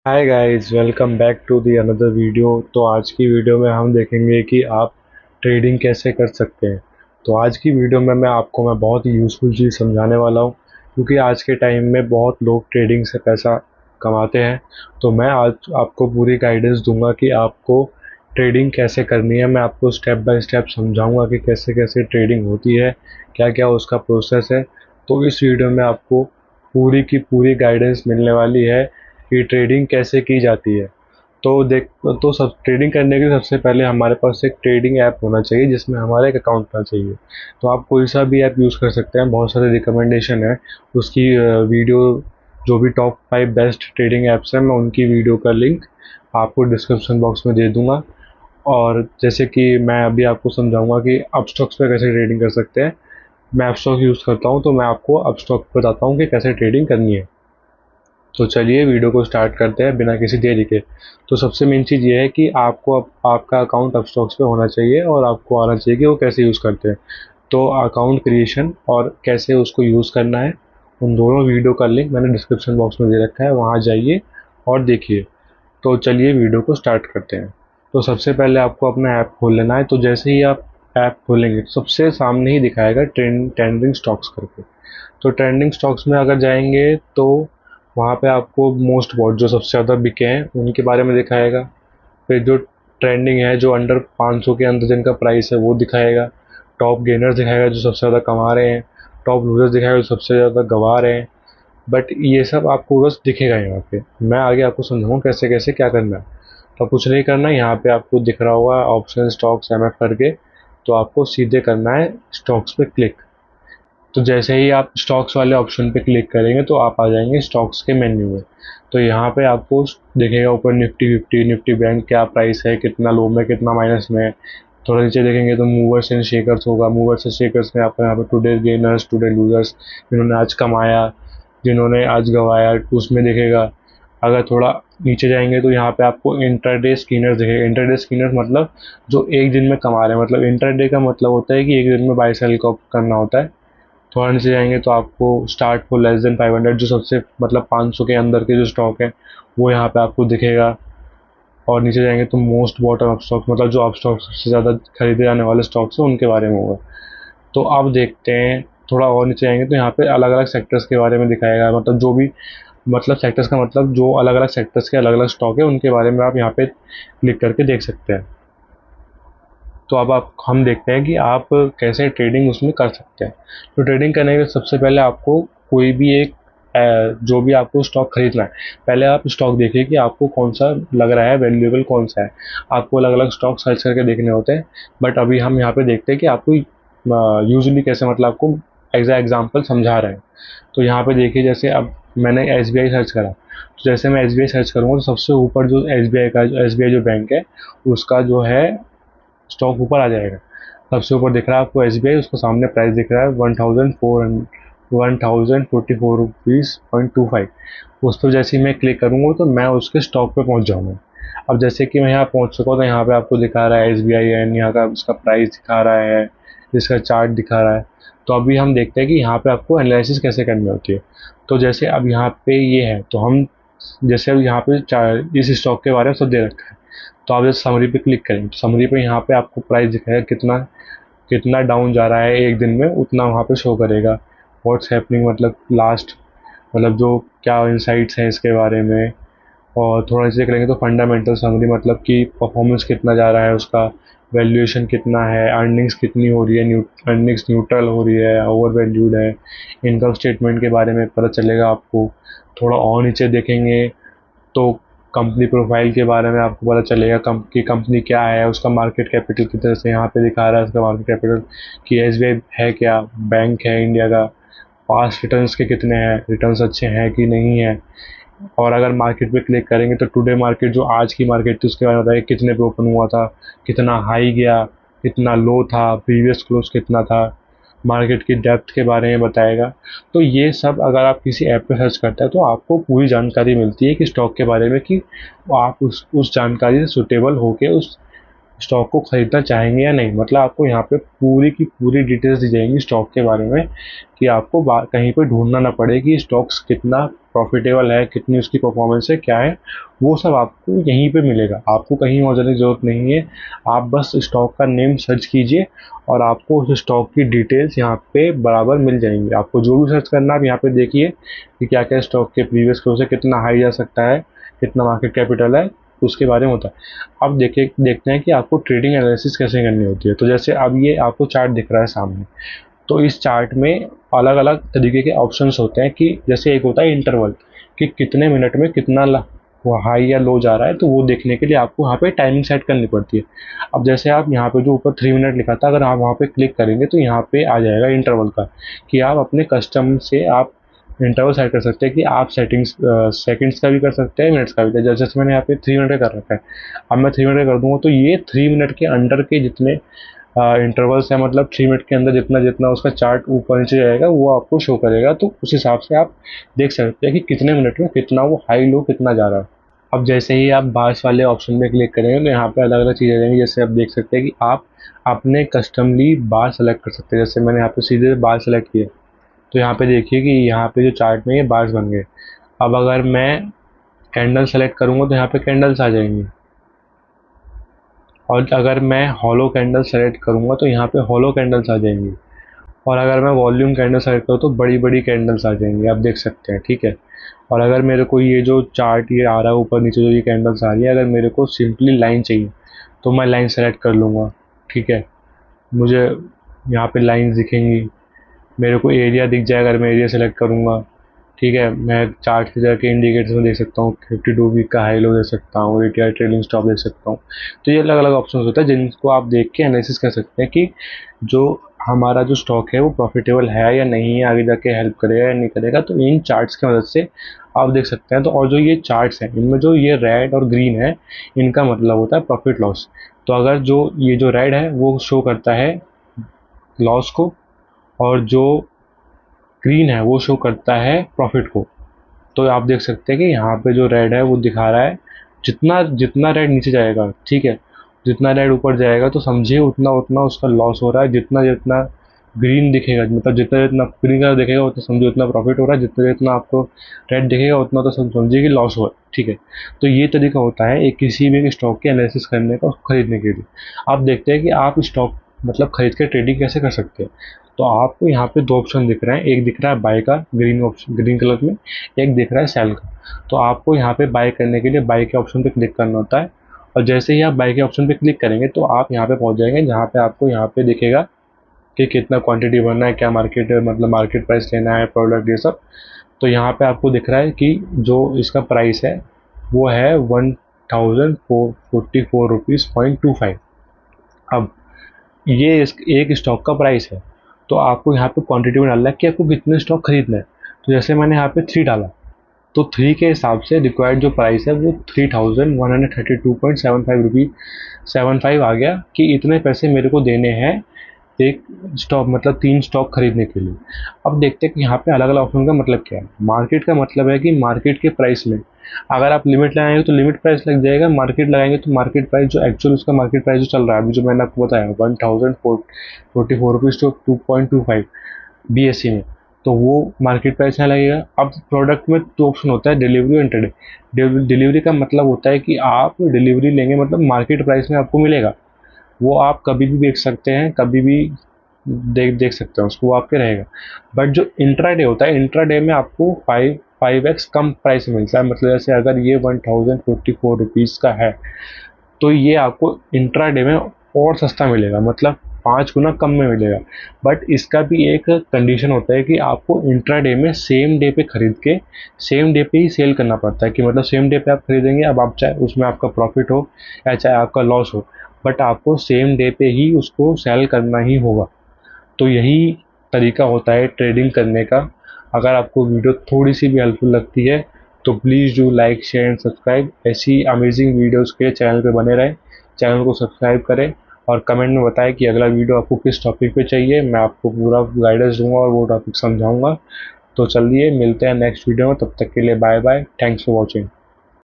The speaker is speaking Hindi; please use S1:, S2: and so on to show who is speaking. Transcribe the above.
S1: Hi guys, welcome back to the another video. तो आज की वीडियो में हम देखेंगे कि आप ट्रेडिंग कैसे कर सकते हैं। तो आज की वीडियो में मैं बहुत ही यूज़फुल चीज़ समझाने वाला हूँ, क्योंकि आज के टाइम में बहुत लोग ट्रेडिंग से पैसा कमाते हैं। तो मैं आज आपको पूरी गाइडेंस दूंगा कि आपको ट्रेडिंग कैसे करनी है। मैं आपको स्टेप बाय स्टेप समझाऊंगा कि कैसे कैसे ट्रेडिंग होती है, क्या क्या उसका प्रोसेस है। तो इस वीडियो में आपको पूरी की पूरी गाइडेंस मिलने वाली है कि ट्रेडिंग कैसे की जाती है। तो सब ट्रेडिंग करने के लिए सबसे पहले हमारे पास एक ट्रेडिंग ऐप होना चाहिए जिसमें हमारा एक अकाउंट होना चाहिए। तो आप कोई सा भी ऐप यूज़ कर सकते हैं, बहुत सारे रिकमेंडेशन है उसकी। वीडियो जो भी टॉप 5 बेस्ट ट्रेडिंग ऐप्स हैं, मैं उनकी वीडियो का लिंक आपको डिस्क्रिप्शन बॉक्स में दे दूंगा। और जैसे कि मैं अभी आपको समझाऊंगा कि अपस्टॉक्स पे कैसे ट्रेडिंग कर सकते हैं। मैं अपस्टॉक यूज़ करता हूँ, तो मैं आपको अपस्टॉक बताता हूँ कि कैसे ट्रेडिंग करनी है। तो चलिए वीडियो को स्टार्ट करते हैं बिना किसी देरी के। तो सबसे मेन चीज़ ये है कि आपको आपका अकाउंट अपस्टॉक्स पे होना चाहिए और आपको आना चाहिए कि वो कैसे यूज़ करते हैं। तो अकाउंट क्रिएशन और कैसे उसको यूज़ करना है, उन दोनों वीडियो का लिंक मैंने डिस्क्रिप्शन बॉक्स में दे रखा है, वहाँ जाइए और देखिए। तो चलिए वीडियो को स्टार्ट करते हैं। तो सबसे पहले आपको अपना ऐप खोल लेना है। तो जैसे ही आप ऐप खोलेंगे तो सबसे सामने ही दिखाएगा ट्रेंडिंग स्टॉक्स करके। तो ट्रेंडिंग स्टॉक्स में अगर जाएंगे तो वहाँ पे आपको मोस्ट वॉट जो सबसे ज़्यादा बिके हैं उनके बारे में दिखाएगा। फिर जो ट्रेंडिंग है, जो अंडर 500 के अंदर जिनका प्राइस है वो दिखाएगा। टॉप गेनर्स दिखाएगा जो सबसे ज़्यादा कमा रहे हैं। टॉप लूजर्स दिखाएगा जो सबसे ज़्यादा गंवा रहे हैं। बट ये सब आपको बस दिखेगा यहाँ पे। मैं आगे आपको समझाऊँ कैसे कैसे क्या करना है। तो कुछ नहीं करना है, यहाँ पे आपको दिख रहा होगा ऑप्शन स्टॉक्स एम एफ करके। तो आपको सीधे करना है स्टॉक्स पे क्लिक। तो जैसे ही आप स्टॉक्स वाले ऑप्शन पे क्लिक करेंगे तो आप आ जाएंगे स्टॉक्स के मेन्यू में। तो यहाँ पे आपको दिखेगा ऊपर निफ्टी 50, निफ्टी बैंक क्या प्राइस है, कितना लो में कितना माइनस में है। थोड़ा नीचे देखेंगे तो मूवर्स एंड शेकर्स होगा। मूवर्स एंड शेकर्स में आपको यहाँ पे टुडे गेनर्स, टुडे लूजर्स, जिन्होंने आज कमाया, जिन्होंने आज गंवाया, उसमें दिखेगा। अगर थोड़ा नीचे जाएंगे तो यहाँ पे आपको इंटरडे स्किनर्स दिखेगा। इंटरडे स्किनर्स मतलब जो एक दिन में कमा रहे हैं। मतलब इंटरडे का मतलब होता है कि एक दिन में बाई सेल का करना होता है। थोड़ा नीचे जाएंगे तो आपको स्टार्ट फॉर लेस देन 500, जो सबसे मतलब 500 के अंदर के जो स्टॉक है वो यहाँ पे आपको दिखेगा। और नीचे जाएंगे तो मोस्ट बॉटम अप स्टॉक्स, मतलब जो अप स्टॉक्स सबसे ज़्यादा खरीदे जाने वाले स्टॉक्स हैं उनके बारे में होगा। तो अब देखते हैं, थोड़ा और नीचे आएंगे तो यहाँ पे अलग अलग सेक्टर्स के बारे में दिखाएगा। मतलब जो भी, मतलब सेक्टर्स का मतलब जो अलग अलग सेक्टर्स के अलग अलग स्टॉक है उनके बारे में आप यहाँ पे क्लिक करके देख सकते हैं। तो अब आप हम देखते हैं कि आप कैसे ट्रेडिंग उसमें कर सकते हैं। तो ट्रेडिंग करने के सबसे पहले आपको कोई भी एक जो भी आपको स्टॉक खरीदना है, पहले आप स्टॉक देखिए कि आपको कौन सा लग रहा है, वैल्यूएबल कौन सा है। आपको अलग अलग स्टॉक सर्च करके देखने होते हैं। बट अभी हम यहाँ पे देखते हैं कि आपको यूजली कैसे, मतलब आपको एग्जाम्पल समझा रहे हैं। तो यहाँ पे देखिए, जैसे अब मैंने एस बी आई सर्च करा। तो जैसे मैं एस बी आई सर्च करूँगा तो सबसे ऊपर जो एस बी आई का, एस बी आई जो बैंक है उसका जो है स्टॉक ऊपर आ जाएगा। सबसे ऊपर दिख रहा है आपको एस बी आई, उसका सामने प्राइस दिख रहा है 1444.25। उस पर जैसे ही मैं क्लिक करूँगा तो मैं उसके स्टॉक पे पहुँच जाऊँगा। अब जैसे कि मैं यहाँ पहुँच चुका हूँ तो यहाँ पे आपको दिखा रहा है एस बी आई एन, यहाँ का उसका प्राइस दिखा रहा है, इसका चार्ट दिखा रहा है। तो अभी हम देखते हैं कि यहाँ पे आपको एनालिसिस कैसे करनी होती है। तो जैसे अब यहाँ पे ये है, तो हम जैसे अब यहाँ पे इस स्टॉक के बारे में सब दे रखा है। तो आप जैसे समरी पे क्लिक करेंगे तो समरी पे यहाँ पे आपको प्राइस दिखाएगा, कितना कितना डाउन जा रहा है एक दिन में, उतना वहाँ पे शो करेगा। व्हाट्स हैपनिंग मतलब लास्ट, मतलब जो क्या इंसाइट्स हैं इसके बारे में। और थोड़ा नीचे करेंगे तो फंडामेंटल समरी, मतलब कि परफॉर्मेंस कितना जा रहा है उसका, वैल्यूएशन कितना है, अर्निंग्स कितनी हो रही है, अर्निंग्स न्यूट्रल हो रही है, ओवर वैल्यूड है। इनकम स्टेटमेंट के बारे में पता चलेगा आपको। थोड़ा और नीचे देखेंगे तो कंपनी प्रोफाइल के बारे में आपको पता चलेगा, कि कंपनी क्या है, उसका मार्केट कैपिटल कितने से यहाँ पे दिखा रहा है, उसका मार्केट कैपिटल कि एस बी आई है क्या, बैंक है इंडिया का, पास्ट रिटर्न्स के कितने हैं, रिटर्न्स अच्छे हैं कि नहीं है। और अगर मार्केट पे क्लिक करेंगे तो टुडे मार्केट, जो आज की मार्केट थी उसके बारे में बताएगा, कितने पे ओपन हुआ था, कितना हाई गया, कितना लो था, प्रीवियस क्लोज कितना था, मार्केट की डेप्थ के बारे में बताएगा। तो ये सब अगर आप किसी ऐप पे सर्च करते हैं तो आपको पूरी जानकारी मिलती है कि स्टॉक के बारे में, कि आप उस जानकारी से सुटेबल होके उस स्टॉक को खरीदना चाहेंगे या नहीं। मतलब आपको यहाँ पे पूरी की पूरी डिटेल्स दी जाएंगी स्टॉक के बारे में, कि आपको कहीं पे ढूंढना ना पड़े कि स्टॉक्स कितना प्रॉफिटेबल है, कितनी उसकी परफॉर्मेंस है, क्या है। वो सब आपको यहीं पे मिलेगा, आपको कहीं और जाने की ज़रूरत नहीं है। आप बस स्टॉक का नेम सर्च कीजिए और आपको उस स्टॉक की डिटेल्स यहाँ पे बराबर मिल जाएंगी। आपको जो भी सर्च करना है आप यहाँ पे देखिए कि क्या क्या स्टॉक के प्रीवियस क्लोज है, कितना हाई जा सकता है, कितना मार्केट कैपिटल है, उसके बारे में होता है। अब देखते हैं कि आपको ट्रेडिंग एनालिसिस कैसे करनी होती है। तो जैसे अब ये आपको चार्ट दिख रहा है सामने, तो इस चार्ट में अलग अलग तरीके के ऑप्शंस होते हैं कि जैसे एक होता है इंटरवल, कि कितने मिनट में कितना वो हाई या लो जा रहा है, तो वो देखने के लिए आपको वहाँ पे टाइमिंग सेट करनी पड़ती है। अब जैसे आप यहाँ पे जो ऊपर 3 मिनट लिखा था, अगर आप वहाँ पे क्लिक करेंगे तो यहाँ पे आ जाएगा इंटरवल का, कि आप अपने कस्टम से आप इंटरवल सेट कर सकते हैं कि आप सेटिंग्स सेकंड्स का भी कर सकते हैं, मिनट्स का भी। जैसे मैंने यहाँ पे 3 मिनट का कर रखा है, अब मैं 3 मिनट कर दूंगा तो ये 3 मिनट के अंडर के जितने इंटरवल्स है, मतलब 3 मिनट के अंदर जितना जितना उसका चार्ट ऊपर नीचे जाएगा वो आपको शो करेगा। तो उस हिसाब से आप देख सकते हैं कि कितने मिनट में कितना वो हाई लो कितना जा रहा है। अब जैसे ही आप बार्स वाले ऑप्शन में क्लिक करेंगे तो यहाँ पे अलग अलग चीज़ें आ जाएंगी। जैसे आप देख सकते हैं कि आप अपने कस्टमली बार सेलेक्ट कर सकते हैं। जैसे मैंने यहाँ पे सीधे बार सेलेक्ट किया, तो यहाँ पे देखिए कि यहाँ पे जो चार्ट में ये बार्स बन गए। अब अगर मैं कैंडल सेलेक्ट करूँगा तो यहाँ पे कैंडल्स आ जाएंगी, और अगर मैं हॉलो कैंडल सेलेक्ट करूँगा तो यहाँ पे हॉलो कैंडल्स आ जाएंगी, और अगर मैं वॉल्यूम कैंडल सेलेक्ट करूँ तो बड़ी बड़ी कैंडल्स आ जाएंगी, आप देख सकते हैं, ठीक है। और अगर मेरे को ये जो चार्ट ये आ रहा है ऊपर नीचे जो ये कैंडल्स आ रही है, अगर मेरे को सिंपली लाइन चाहिए तो मैं लाइन सेलेक्ट कर लूँगा, ठीक है। मुझे यहाँ पे लाइंस दिखेंगी, मेरे को एरिया दिख जाएगा अगर मैं एरिया सेलेक्ट करूँगा, ठीक है। मैं चार्ट से जाके इंडिकेटर्स में देख सकता हूँ, 52 वीक का हाई लो देख सकता हूँ, रिटेल ट्रेलिंग स्टॉप देख सकता हूँ। तो ये अलग अलग ऑप्शन होता है जिनको आप देख के एनालिसिस कर सकते हैं कि जो हमारा जो स्टॉक है वो प्रॉफिटेबल है या नहीं है, आगे जाके हेल्प करेगा या नहीं करेगा। तो इन चार्ट्स की मदद से आप देख सकते हैं। तो और जो ये चार्ट्स हैं इनमें जो ये रेड और ग्रीन है, इनका मतलब होता है प्रॉफिट लॉस। तो अगर जो ये जो रेड है वो शो करता है लॉस को, और जो ग्रीन है वो शो करता है प्रॉफिट को। तो आप देख सकते हैं कि यहाँ पे जो रेड है वो दिखा रहा है, जितना जितना रेड नीचे जाएगा, ठीक है, जितना रेड ऊपर जाएगा तो समझिए उतना उतना उसका लॉस हो रहा है। जितना जितना ग्रीन दिखेगा, मतलब जितना जितना ग्रीन कलर दिखेगा उतना समझिए उतना प्रॉफिट हो रहा है, जितना जितना आपको रेड दिखेगा उतना तो समझिए कि लॉस हो रहा है, ठीक है। तो ये तरीका होता है एक किसी भी स्टॉक की एनालिसिस करने का, खरीदने के लिए। आप देखते हैं कि आप स्टॉक मतलब खरीद के ट्रेडिंग कैसे कर सकते हैं। तो आपको यहाँ पे दो ऑप्शन दिख रहे हैं, एक दिख रहा है बाय का ग्रीन ऑप्शन ग्रीन कलर में, एक दिख रहा है सेल का। तो आपको यहाँ पे बाय करने के लिए बाय के ऑप्शन पे क्लिक करना होता है, और जैसे ही आप बाय के ऑप्शन पे क्लिक करेंगे तो आप यहाँ पे पहुँच जाएंगे जहाँ पे आपको यहाँ पे दिखेगा कि कितना क्वांटिटी भरना है, क्या मार्केट मतलब मार्केट प्राइस लेना है, प्रोडक्ट ये सब। तो यहाँ पे आपको दिख रहा है कि जो इसका प्राइस है वो है 1444.25। अब ये एक स्टॉक का प्राइस है, तो आपको यहाँ पे क्वांटिटी में डालना है कि आपको कितने स्टॉक खरीदना है। तो जैसे मैंने यहाँ पे 3 डाला, तो 3 के हिसाब से रिक्वायर्ड जो प्राइस है वो 3132.75 रुपीज़ 75 आ गया, कि इतने पैसे मेरे को देने हैं एक स्टॉक मतलब 3 स्टॉक खरीदने के लिए। अब देखते हैं कि यहाँ पे अलग अलग ऑप्शन का मतलब क्या है। मार्केट का मतलब है कि मार्केट के प्राइस में अगर आप लिमिट लगाएंगे तो लिमिट प्राइस लग जाएगा, मार्केट लगाएंगे तो मार्केट प्राइस जो एक्चुअल उसका मार्केट प्राइस जो चल रहा है अभी जो मैंने आपको बताया 1044 रुपीज़ टू 2.25 BSE में, तो वो मार्केट प्राइस यहाँ लगेगा। अब प्रोडक्ट में तो ऑप्शन होता है डिलीवरी और इंटरडे। डिलीवरी का मतलब होता है कि आप डिलीवरी लेंगे मतलब मार्केट प्राइस में आपको मिलेगा, वो आप कभी भी बेच सकते हैं, कभी भी देख सकते हैं उसको, वो आपके रहेगा। बट जो इंट्राडे होता है, इंट्राडे में आपको 5x कम प्राइस मिलता है। मतलब जैसे अगर ये 1044 रुपीज़ का है तो ये आपको इंट्राडे में और सस्ता मिलेगा, मतलब 5 गुना कम में मिलेगा। बट इसका भी एक कंडीशन होता है कि आपको इंट्राडे में सेम डे पे खरीद के सेम डे पे ही सेल करना पड़ता है, कि मतलब सेम डे पे आप खरीदेंगे, अब आप चाहे उसमें आपका प्रॉफिट हो या चाहे आपका लॉस हो, बट आपको सेम डे पे ही उसको सेल करना ही होगा। तो यही तरीका होता है ट्रेडिंग करने का। अगर आपको वीडियो थोड़ी सी भी हेल्पफुल लगती है तो please do like share and subscribe. ऐसी अमेजिंग वीडियोस के लिए चैनल पे बने रहें, चैनल को सब्सक्राइब करें, और कमेंट में बताएं कि अगला वीडियो आपको किस टॉपिक पे चाहिए। मैं आपको पूरा गाइडेंस दूंगा और वो टॉपिक समझाऊंगा। तो चलिए मिलते हैं नेक्स्ट वीडियो में, तब तक के लिए bye bye, thanks for watching.